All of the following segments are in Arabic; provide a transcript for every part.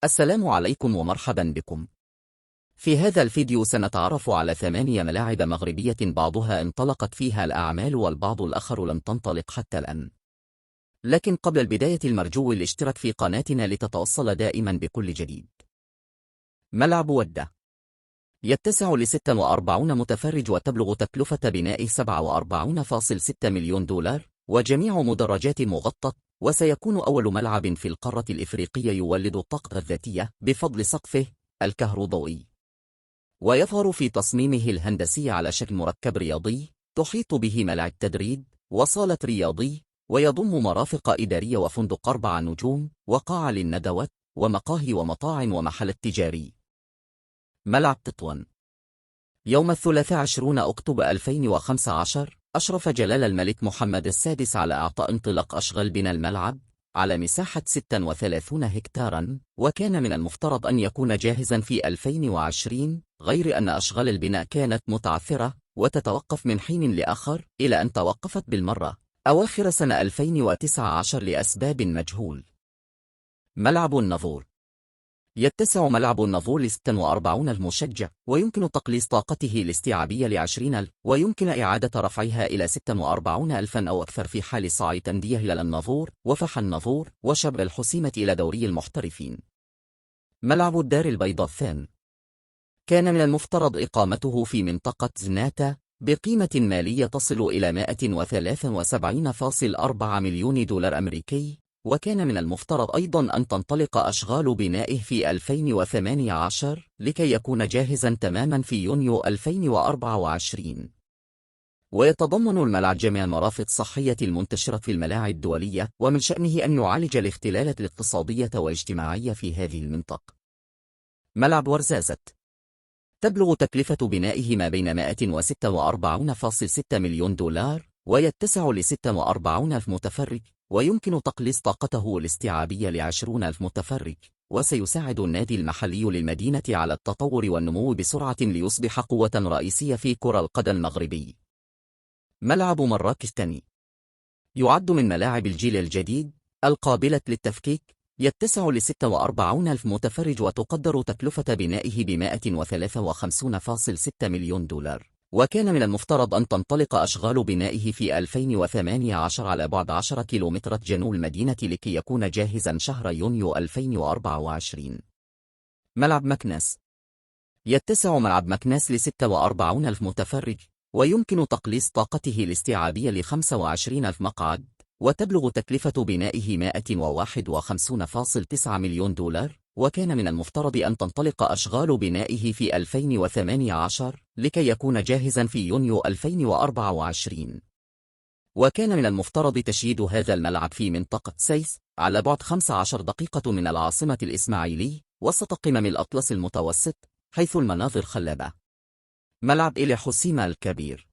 السلام عليكم ومرحبا بكم. في هذا الفيديو سنتعرف على 8 ملاعب مغربية بعضها انطلقت فيها الأعمال والبعض الآخر لم تنطلق حتى الآن. لكن قبل البداية المرجو الاشتراك في قناتنا لتتوصل دائما بكل جديد. ملعب ودة يتسع ل46 متفرج وتبلغ تكلفة بناء 47.6 مليون دولار، وجميع مدرجات مغطى، وسيكون أول ملعب في القارة الإفريقية يولد الطاقة الذاتية بفضل سقفه الكهربائي، ويظهر في تصميمه الهندسي على شكل مركب رياضي تحيط به ملاعب تدريب وصالة رياضي، ويضم مرافق إدارية وفندق 4 نجوم وقاعة للندوات ومقاهي ومطاعم ومحل تجاري. ملعب تطوان يوم الثلاثاء 20 أكتوبر 2015 أشرف جلالة الملك محمد السادس على إعطاء انطلاق أشغال بناء الملعب على مساحة 36 هكتاراً، وكان من المفترض أن يكون جاهزاً في 2020، غير أن أشغال البناء كانت متعثرة وتتوقف من حين لآخر إلى أن توقفت بالمرة أواخر سنة 2019 لأسباب مجهول. ملعب النافور يتسع ملعب النافور ل46 المشجع، ويمكن تقليص طاقته الاستيعابية ل20، ويمكن إعادة رفعها إلى 46,000 أو أكثر في حال صعد أندية إلى النافور وفح النافور وشبر الحسيمة إلى دوري المحترفين. ملعب الدار البيضاء الثاني كان من المفترض إقامته في منطقة زناتة بقيمة مالية تصل إلى 173.4 مليون دولار أمريكي، وكان من المفترض أيضاً أن تنطلق أشغال بنائه في 2018 لكي يكون جاهزاً تماماً في يونيو 2024. ويتضمن الملعب جميع المرافق الصحية المنتشرة في الملاعب الدولية، ومن شأنه أن يعالج الاختلالات الاقتصادية والاجتماعية في هذه المنطقة. ملعب ورزازة تبلغ تكلفة بنائه ما بين 146.6 مليون دولار، ويتسع ل46,000 متفرج، ويمكن تقليص طاقته الاستيعابية ل20,000 متفرج، وسيساعد النادي المحلي للمدينة على التطور والنمو بسرعة ليصبح قوة رئيسية في كرة القدم المغربي. ملعب مراكش الثاني يعد من ملاعب الجيل الجديد القابلة للتفكيك، يتسع ل46,000 متفرج، وتقدر تكلفة بنائه ب153.6 مليون دولار، وكان من المفترض أن تنطلق أشغال بنائه في 2018 على بعد 10 كيلومترات جنوب المدينة لكي يكون جاهزاً شهر يونيو 2024. ملعب مكناس يتسع ملعب مكناس ل46,000 متفرج، ويمكن تقليص طاقته الاستيعابية ل25,000 مقعد، وتبلغ تكلفة بنائه 151.9 مليون دولار، وكان من المفترض أن تنطلق أشغال بنائه في 2018 لكي يكون جاهزاً في يونيو 2024. وكان من المفترض تشييد هذا الملعب في منطقة سيس على بعد 15 دقيقة من العاصمة الإسماعيلي وسط قمم الأطلس المتوسط، حيث المناظر خلابة. ملعب إلي حسيمة الكبير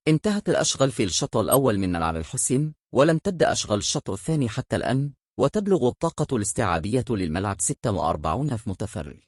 انتهت الأشغال في الشطر الأول من ملعب الحسيم، ولم تبدأ أشغال الشطر الثاني حتى الآن، وتبلغ الطاقة الاستيعابية للملعب 46,000 متفرج.